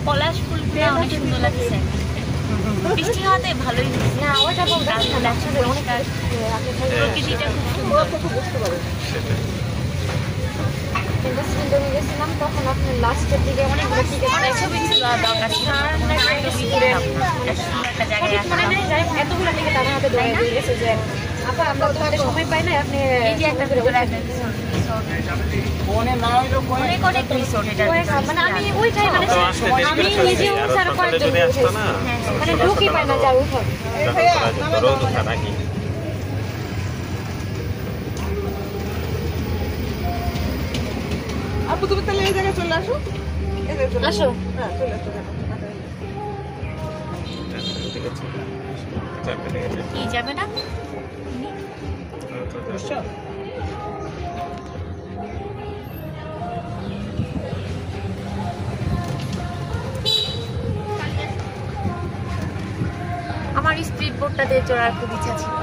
পলাশ ফুলগুলো অনেক সুন্দর লাগছে, বৃষ্টি হওয়াতে ভালোই না। ওটা প্রকৃতিটা খুব সুন্দর। গেছিলাম তখন আপনি লাস্টের দিকে অনেকগুলো ছবি ছিল, এতগুলো থেকে তার হাতে ধরে দিয়ে গেছে যে আপা আমরা তোমাদের সময় পাই না, আপনি মানে আমি ওইটাই মানে আমি নিজে অনুসার করার জন্য মানে ঢুকি পাই না যা উঠো। আপু তুমি তাহলে এই জায়গায় চলে আসো, আসো। হ্যাঁ চলে আসো। কি যাবে না আমার স্পিড বোটটাতে চড়ার খুব ইচ্ছা ছিল।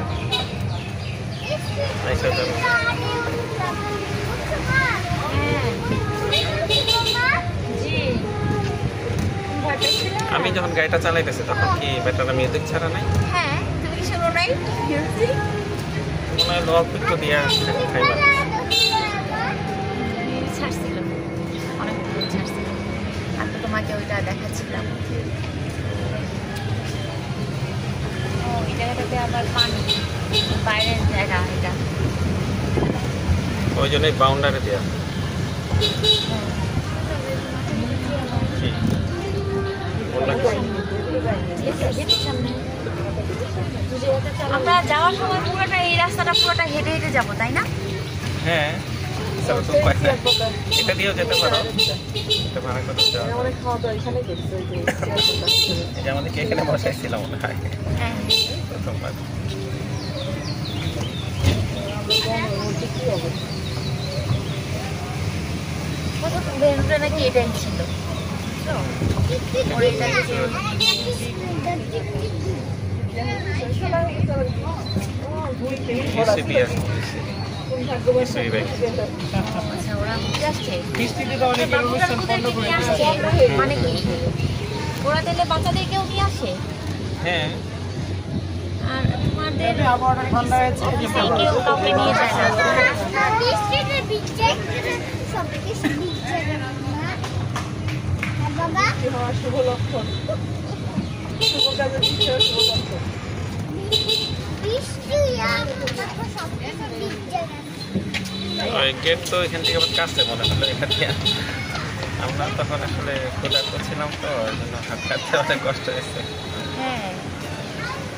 আমি যখন গাড়িটা চালাইতেছি তখন কি ব্যাটারা মিউজিক ছাড়া নাই? হ্যাঁ, তুমি কি শোনো নাই? মনে হয় অল্প একটু দিয়া খাইবা ছাড়ছিল, অনেক ছাড়ছিল। আর তো তোমাকে ওইটা দেখাচ্ছিলাম। এই জায়গাটাতে আবার পানি, বাইরের জায়গা এটা, ওই জন্যই বাউন্ডারি দেওয়া। আমরা যাওয়ার সময় পুরোটা এই রাস্তাটা পুরোটা হেঁটে হেঁটে যাবো, তাই না? হ্যাঁ, এটা দিয়েও যেতে পারো। আমাদেরকে এখানে বসাইছিলাম মনে হয় প্রথমবার। নাকি এটাই ছিল। মানে কি ওরা তাহলে বাচ্চাদেরকেও নিয়ে আসে? হ্যাঁ, আর তোমাদের কেউ কাউকে নিয়ে যায় না? শুভ লক্ষণ, শুভ কাজের শুভ লক্ষণ। গেট তো এখান থেকে আবার কাছে মনে হলো। এখান থেকে আমরা তখন আসলে খোঁজা করছিলাম তো, ওই জন্য হাঁটতে অনেক কষ্ট হয়েছে।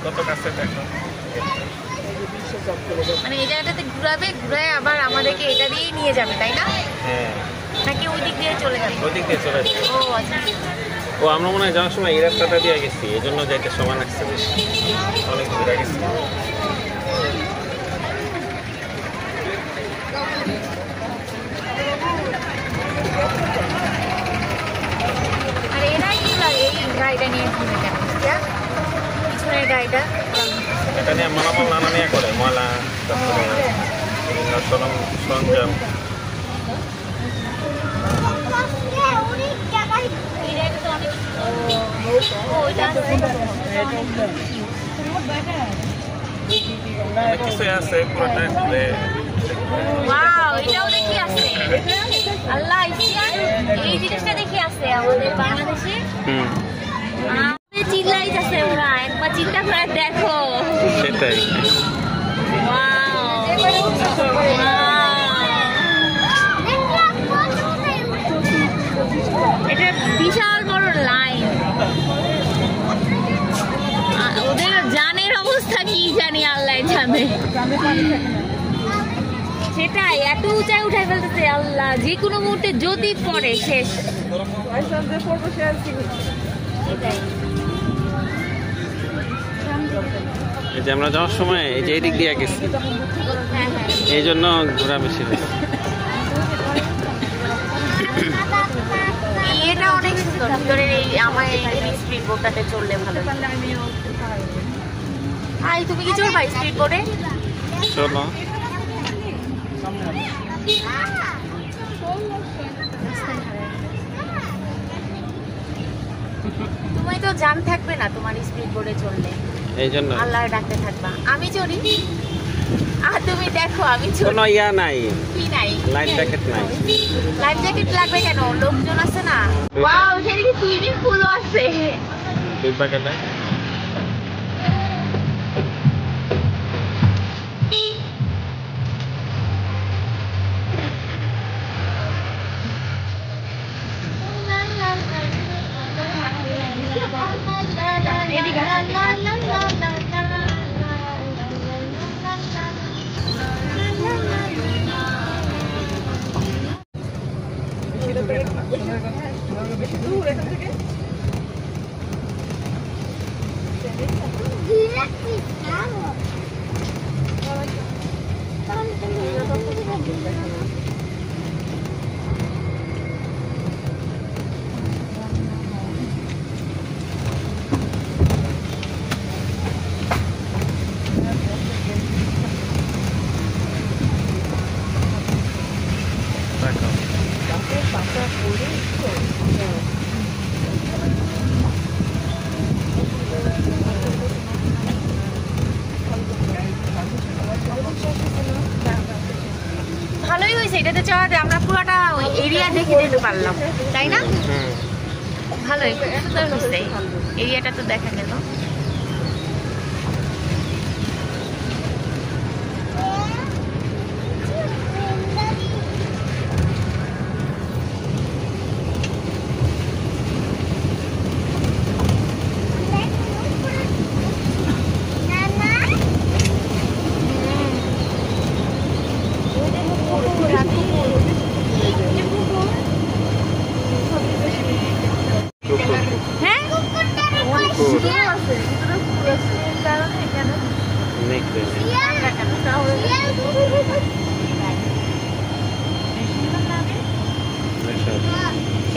কত কাছে দেখো। মানে এই জায়গাটাতে ঘুরাবে, ঘুরায় আবার আমাদেরকে এটা দিয়েই নিয়ে যাবে, তাই না? হ্যাঁ, নাকি ওই দিক দিয়ে চলে যাবে? ওই দিক দিয়ে চলে যাবে। ও আচ্ছা। ও আমরা মনে হয় যাওয়ার সময় এই রাস্তাটা দিয়ে গেছি, এই জন্য যাইতে সময় লাগছে বেশি, অনেক ঘুরে গেছি। আর এরা কি লাগে এই গাড়িটা নিয়ে ঘুরে কেন? পিছনের গাড়িটা এটা নিয়ে মালামাল নানা নিয়ে করে, ময়লা, তারপরে বিভিন্ন সরঞ্জাম। অনেক কিছুই আছে পুরোটা ঘুরে। ওয়াও, এটাও দেখি আছে। আল্লাহ, এই জিনিসটা দেখি আছে আমাদের বাংলাদেশে। চিল্লাই আছে ওরা, একবার চিন্তা করে দেখো। সেটাই। এটা বিশাল বড় লাইন, ওদের জানের অবস্থা কি জানি, আল্লাহ জানে। সেটাই, এত উঁচায় উঠাই ফেলতেছে আল্লাহ, যে কোনো মুহূর্তে যদি পড়ে শেষ। এই যে আমরা যাওয়ার সময় এই যে এই দিক দিয়ে গেছি, এই জন্য ঘোরা বেশি হয়েছে। এটা অনেক সুন্দর, ভিতরের এই আমার এই স্পিড বোটটাতে চললে ভালো। আই তুমি কি চড়বা স্পিড বোটে? চলো তুমি তো জাম থাকবে না তোমার স্পিড বোর্ডে চললে, এই জন্য আল্লাহর ডাকতে থাকবা। আমি চড়ি আর তুমি দেখো আমি চড়ি। কোনো ইয়া নাই, কি নাই? লাইফ জ্যাকেট নাই। লাইফ জ্যাকেট লাগবে কেন? লোকজন আছে না। ওয়াও, সেদিকে সুইমিং পুলও আছে। দুই পাকে নাই। ভালোই হয়েছে এটাতে চাওয়াতে, আমরা পুরোটা ওই এরিয়া দেখে যেতে পারলাম, তাই না? ভালোই, সুন্দর হচ্ছে এরিয়াটা তো দেখা গেল।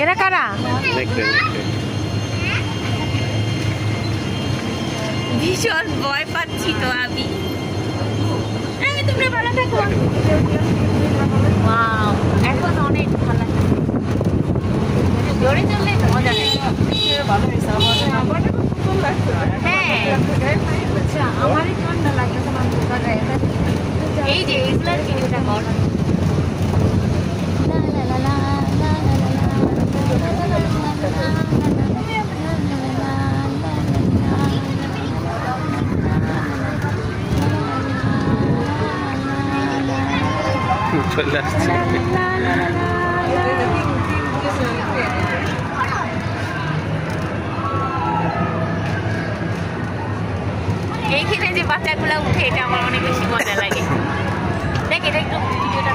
এরা কারা? ভীষণ ভয় পাচ্ছি তো আমি। তোমরা ভালো থাকো। ওয়াও, এখন অনেক ভালো লাগছে। জোরে চললে মজা নেই। হ্যাঁ, আচ্ছা, আমারই ঠান্ডা লাগছে। এই যে এইগুলার ভিডিওটা কর। চলে আসছে। এইখানে যে বাচ্চাগুলো উঠে, এটা আমার অনেক বেশি মজা লাগে। দেখ, এটা একটু ভিডিওটা